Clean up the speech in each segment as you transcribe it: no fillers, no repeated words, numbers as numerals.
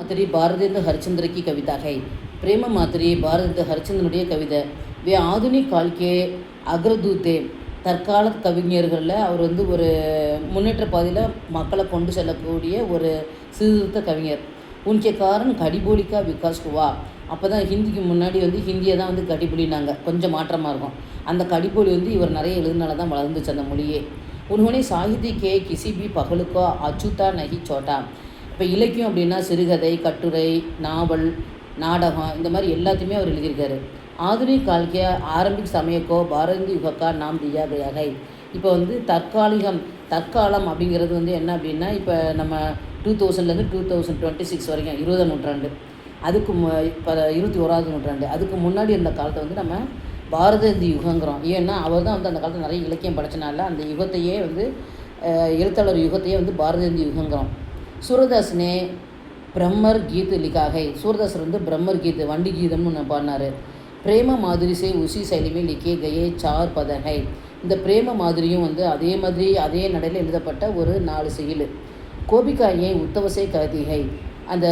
मातरी பாரதேந்து हरिश्चंद्र की कविता है। प्रेम मातरी பாரதேந்து हरिश्चंद्रனுடைய கவிதை. வே ஆதுனிக் கால்கே அக்ரதூத்தே, தற்கால கவிஞர்களில் அவர் வந்து ஒரு முன்னேற்ற பாதையில் மக்களை கொண்டு செல்லக்கூடிய ஒரு சீர்திருத்த கவிஞர். உன்கே காரணம் கடிபோலிக்கா விகாஸ் ஹுவா. அப்போ தான் ஹிந்திக்கு முன்னாடி வந்து ஹிந்தியை தான் வந்து கடிபொலினாங்க, கொஞ்சம் மாற்றமாக இருக்கும். அந்த கடிபொலி வந்து இவர் நிறைய எழுதுனால தான் வளர்ந்துச்சு அந்த மொழியே. உன்ஹோனே சாகித்ய கே கிசி பி பகலுக்கோ அச்சுதா நகி சோட்டா. இப்போ இலக்கியம் அப்படின்னா சிறுகதை, கட்டுரை, நாவல், நாடகம், இந்த மாதிரி எல்லாத்தையுமே அவர் எழுதியிருக்காரு. ஆதுனிக் கால்கே ஆரம்பிக் சமயக்கோ பாரதி யுகக்கா நாம் தியா கயா ஹை. இப்போ வந்து தற்காலம் அப்படிங்கிறது வந்து என்ன அப்படின்னா, இப்போ நம்ம 2000லேருந்து 2026 வரைக்கும் 20ஆம் நூற்றாண்டு, அதுக்கு இப்போ 21ஆவது நூற்றாண்டு, அதுக்கு முன்னாடி இருந்த காலத்தை வந்து நம்ம பாரதி யுகங்கிறோம். ஏன்னா அவர் தான் வந்து அந்த காலத்தில் நிறைய இலக்கியம் படைச்சனால அந்த யுகத்தையே வந்து எழுத்தாளர் யுகத்தையே வந்து பாரதி யுகங்கிறோம். सूरदास ने ब्रह्मर गीत लिखा है. सूरदास வந்து ब्रह्मर गीत வண்டி கீதம்னு ஒன்று பாடினார். பிரேம மாதிரி से उसी शैली में लिखे गए 4 पद है. இந்த பிரேம மாதிரியும் வந்து அதே மாதிரி அதே நடையில் எழுதப்பட்ட ஒரு 4 செயல். கோபிகாயை உத்தவசே கதி ஹை. அந்த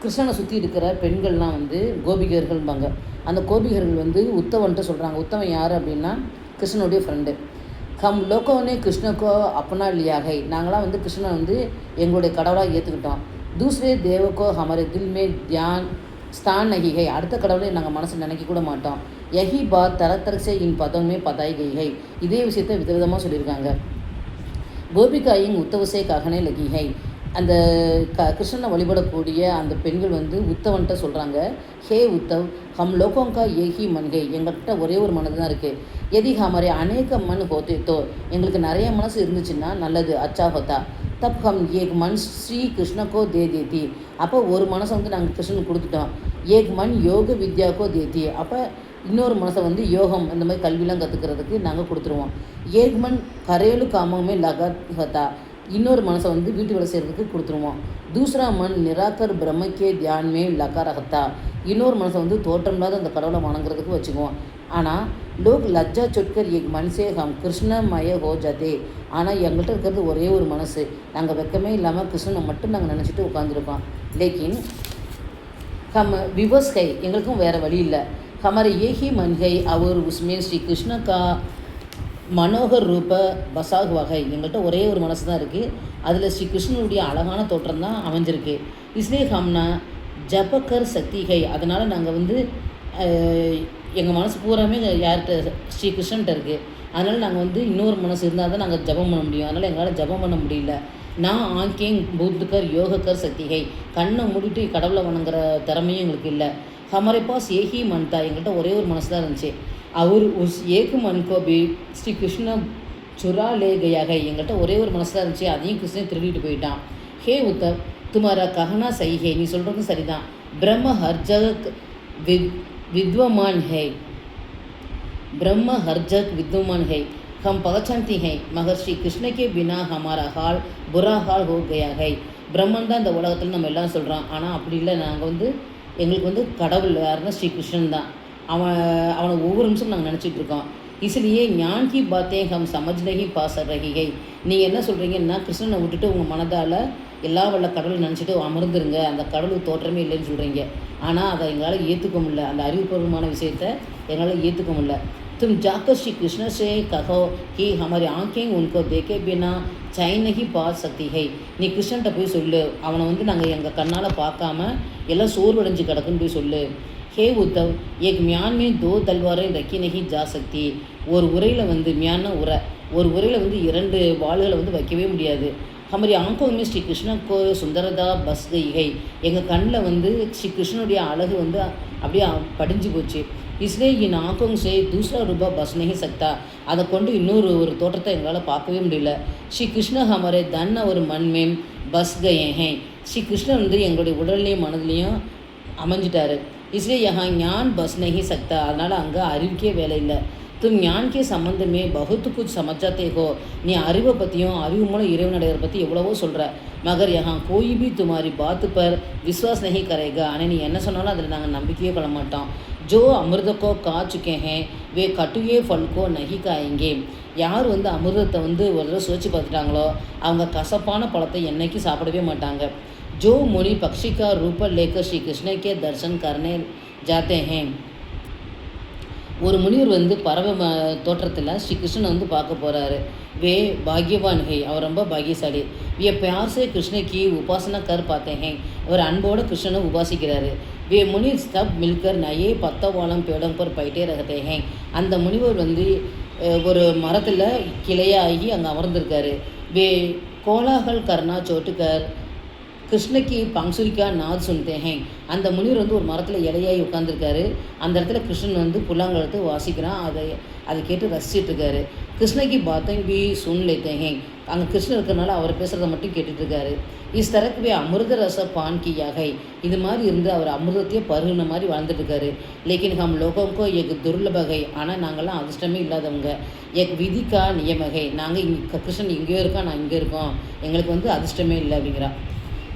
கிருஷ்ணனை சுற்றி இருக்கிற பெண்கள்லாம் வந்து கோபிகர்கள்பாங்க. அந்த கோபிகர்கள் வந்து உத்தவன்ட்டு சொல்கிறாங்க. உத்தவன் யார் அப்படின்னா கிருஷ்ணனுடைய ஃப்ரெண்டு. ஹம் லோகோனே கிருஷ்ணக்கோ அப்பனா லியா ஹை. நாங்களாம் வந்து கிருஷ்ணனை வந்து எங்களுடைய கடவுளாக ஏற்றுக்கிட்டோம். தூசரே தேவக்கோ ஹமரே தில் மே தியான் ஸ்தான் நகி ஹை. அடுத்த கடவுளை நாங்கள் மனசு நினைக்க கூட மாட்டோம். யஹி பாத் தரத்தரசே இன் பதமே பதாய் கை ஹை. இதே விஷயத்தை விதவிதமாக சொல்லியிருக்காங்க. கோபிகாயின் உத்தவசே ககனே லகி ஹை. அந்த கிருஷ்ணனை வழிபடக்கூடிய அந்த பெண்கள் வந்து உத்தவன்ட்ட சொல்கிறாங்க, ஹே உத்தவ், ஹம் லோகோங்கா ஏஹி மன்கை. எங்கள்கிட்ட ஒரே ஒரு மனது தான் இருக்குது. எதி ஹமரே அநேக மன் ஹோத்தே தோ. எங்களுக்கு நிறைய மனசு இருந்துச்சுன்னா நல்லது, அச்சா ஹோத்தா. தப் ஹம் ஏக் மன் ஸ்ரீ கிருஷ்ணக்கோ தே தேதி. அப்போ ஒரு மனசை வந்து நாங்கள் கிருஷ்ணனுக்கு கொடுத்துட்டோம். ஏக் மன் யோக வித்யாக்கோ தேதி. அப்போ இன்னொரு மனசை வந்து யோகம் இந்த மாதிரி கல்விலாம் கற்றுக்கிறதுக்கு நாங்கள் கொடுத்துருவோம். ஏக் மன் கரேலு காமமே லகத் ஹத்தா. இன்னொரு மனசை வந்து வீட்டு வேலை செய்கிறதுக்கு கொடுத்துருவோம். தூசரா மண் நிராகர் பிரம்மக்கே தியான்மே லக்காரகத்தா. இன்னொரு மனசை வந்து தோற்றமில்லாத அந்த கடவுளை வணங்குறதுக்கு வச்சுக்குவோம். ஆனால் லோக் லஜ்ஜா சொட்கர் எக் மனசே ஹம் கிருஷ்ணமய ஹோ ஜதே. ஆனால் எங்கள்கிட்ட இருக்கிறது ஒரே ஒரு மனசு. நாங்கள் வெக்கமே இல்லாமல் கிருஷ்ணனை மட்டும் நாங்கள் நினச்சிட்டு உட்காந்துருக்கோம். லேக்கின் ஹம் விவஸ் கை. எங்களுக்கும் வேறு வழி இல்லை. ஹமாரே ஏஹி மன்கை அவர் உஸ்மே ஸ்ரீ கிருஷ்ணக்கா மனோகர் ரூப பசாக் வகை. எங்கள்கிட்ட ஒரே ஒரு மனசு தான் இருக்குது. அதில் ஸ்ரீ கிருஷ்ணனுடைய அழகான தோற்றம் தான் அமைஞ்சிருக்கு. இஸ்லே ஹம்னா ஜபக்கர் சக்திகை. அதனால் நாங்கள் வந்து எங்கள் மனசு பூராமே யார்கிட்ட ஸ்ரீ கிருஷ்ணன்ட்ட இருக்குது. அதனால் நாங்கள் வந்து இன்னொரு மனசு இருந்தால் தான் நாங்கள் ஜபம் பண்ண முடியும். அதனால் எங்களால் ஜபம் பண்ண முடியல. நான் ஆங்கேங் பூத்துக்கர் யோகக்கர் சக்திகை. கண்ணை மூடிட்டு கடவுளை வணங்குற திறமையும் எங்களுக்கு இல்லை. ஹமரே பாஸ் ஏஹி மன்தா. எங்கள்கிட்ட ஒரே ஒரு மனசு தான் இருந்துச்சு. அவர் உஸ் ஏக்கு மன்கோ பி ஸ்ரீ கிருஷ்ண சுரா லே கயாக. எங்கள்கிட்ட ஒரே ஒரு மனசு தான் இருந்துச்சு, அதையும் கிருஷ்ணன் திருடிட்டு போயிட்டான். ஹே உத்தவ், துமாரா கஹனா சை ஹே. நீ சொல்கிறதும் சரிதான். பிரம்ம ஹர் ஜக் வித்வமான் ஹை. ब्रह्म हर जग विद्यमान है, हम पहचानते हैं, मगर श्री कृष्ण के बिना हमारा हाल बुरा हाल हो गया है. பிரம்மன் தான் இந்த உலகத்தில் நம்ம எல்லாம் சொல்கிறோம். ஆனால் அப்படி இல்லை. நாங்கள் வந்து எங்களுக்கு வந்து கடவுள் யாருன்னா ஸ்ரீ கிருஷ்ணன் தான். அவனை ஒவ்வொரு நிமிஷம் நாங்கள் நினச்சிட்டு இருக்கோம். इसलिए ஞான் கி பாத்தே ஹம் சமஜ் நஹி பா சக் ரஹி ஹை. நீங்கள் என்ன சொல்கிறீங்கன்னா கிருஷ்ணனை விட்டுட்டு உங்கள் மனதால் எல்லா வல்ல கடவுளை நினச்சிட்டு அமர்ந்துருங்க, அந்த கடவுள் தோற்றமே இல்லைன்னு சொல்கிறீங்க. ஆனால் அதை எங்களால் ஏற்றுக்க முடியல. அந்த அறிவுபூர்வமான விஷயத்தை எங்களால் ஏற்றுக்க முடியல. तुम जाकर श्री कृष्ण से कहो कि हमारी आँखें उनको देखे बिना चैन नहीं पा सकती है. நீ கிருஷ்ணன்ட்ட போய் சொல்லு, அவனை வந்து நாங்கள் எங்கள் கண்ணால் பார்க்காம எல்லாம் சோர்வடைஞ்சு கிடக்குன்னு போய் சொல்லு. ஹே உத்தவ், ஏக் மியான் மே தோ தல்வாரை ரக்கி நகி ஜா சக்தி. ஒரு உரையில் வந்து மியான்னா உரை, ஒரு உரையில் வந்து 2 வாள்களை வந்து வைக்கவே முடியாது. ஹமாரி ஆங்கோமே ஸ்ரீ கிருஷ்ணக்கோ சுந்தரதா பஸ் கை. எங்கள் கண்ணில் வந்து ஸ்ரீ கிருஷ்ணனுடைய அழகு வந்து அப்படியே படிஞ்சு போச்சு. इसलिए इन आँखों से दूसरा रूपा बस नहीं सकता. அதை கொண்டு இன்னொரு ஒரு தோற்றத்தை எங்களால் பார்க்கவே முடியல. ஸ்ரீ கிருஷ்ண ஹமாரே தன் ஒரு மண்மேம் பஸ் கயே ஹே. ஸ்ரீ கிருஷ்ணன் வந்து எங்களுடைய உடல்லையும் மனதிலையும் அமைஞ்சிட்டாரு. इसलिए यहाँ ஞான் பஸ் नहीं सकता. அதனால் அங்கே அறிவுக்கே வேலை இல்லை. தும் ஞான் கே சம்பந்தமே பகுத்து குச் சமச்சாத்தே ஹோ. நீ அறிவை பற்றியும் அறிவு மூலம் இறைவனடைகிற பற்றி எவ்வளவோ சொல்கிற. மகர் யஹா கோயி பி துமாரி பாத்து பர் விஸ்வாஸ் நஹி கரேகா. ஆனால் நீ என்ன சொன்னாலும் அதில் நாங்கள் நம்பிக்கையே கொள்ள மாட்டோம். ஜோ அமிர்தக்கோ கா சுக்கே ஹே வே கட்டுயே ஃபல்கோ நஹி காயங்கே. யார் வந்து அமிர்தத்தை வந்து ஒரு தடவை சுவைச்சு பார்த்துட்டாங்களோ அவங்க கசப்பான பழத்தை என்றைக்கும் சாப்பிடவே மாட்டாங்க. जो मुनि पक्षी का रूप लेकर श्री कृष्ण के दर्शन करने जाते हैं. ஒரு முனிவர் வந்து பறவை தோற்றத்தில் ஸ்ரீ கிருஷ்ணனை வந்து பார்க்க போகிறாரு. வே பாக்யவான் ஹே, அவர் ரொம்ப பாகியசாலி. வே பியார் சே கிருஷ்ண கி உபாசனா கர் பாத்தே ஹே, அவர் அன்போடு கிருஷ்ணனை உபாசிக்கிறாரு. வே முனிவர் ஸ்தப் மில்கர் நயே பத்தவாளம் பேடம் பர் பைட்டே ரகத்தே ஹே, அந்த முனிவர் வந்து ஒரு மரத்தில் கிளையாகி அங்கே அமர்ந்திருக்காரு. வே கோலாகல் கர்னா சோட்டுக்கர் கிருஷ்ணக்கு பங்சுரிக்கா நாத் சுன்தே ஹே, அந்த முனிவர் வந்து ஒரு மரத்தில் இலையாகி உட்காந்துருக்காரு. அந்த இடத்துல கிருஷ்ணன் வந்து புல்லாங்கழுத்து வாசிக்கிறான். அதை கேட்டு ரசிச்சுட்டு இருக்காரு. கிருஷ்ணக்கு பாத்தம் பி சுன் லேத்தே ஹே, அங்கே கிருஷ்ணன் இருக்கிறனால அவர் பேசுகிறத மட்டும் கேட்டுட்ருக்காரு. இஸ் தரக்குவே அமிர்த ரச பான் கி யாகை, இது மாதிரி இருந்து அவர் அமிர்தத்தையே பருகுன மாதிரி வாழ்ந்துட்டுருக்காரு. லேக்கின் ஹம் லோகம்கோ எக் துர்லபகை, ஆனால் நாங்கள்லாம் அதிர்ஷ்டமே இல்லாதவங்க. எக் விதிக்கா நியமகை, நாங்கள் இங்கே கிருஷ்ணன் இங்கேயோ இருக்கோம், நான் இங்கே இருக்கோம், எங்களுக்கு வந்து அதிர்ஷ்டமே இல்லை அப்படிங்கிறா.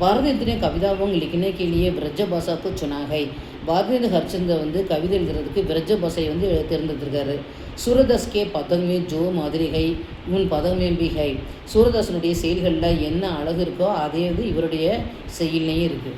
பாரதியர் ने कविताओं लिखने के लिए ब्रज भाषा को चुना है. பாரதியர் ஹரிச்சந்தர் வந்து கவிதை எழுதுறதுக்கு பிரஜ பாஷையை வந்து தேர்ந்தெடுத்திருக்காரு. சூரதாஸ் கே பதமே ஜோ மாதிரிகை உன் பதமே பி ஹை, சூரதாசனுடைய செயல்களில் என்ன அழகு இருக்கோ அதே வந்து இவருடைய செயல்லையும் இருக்குது.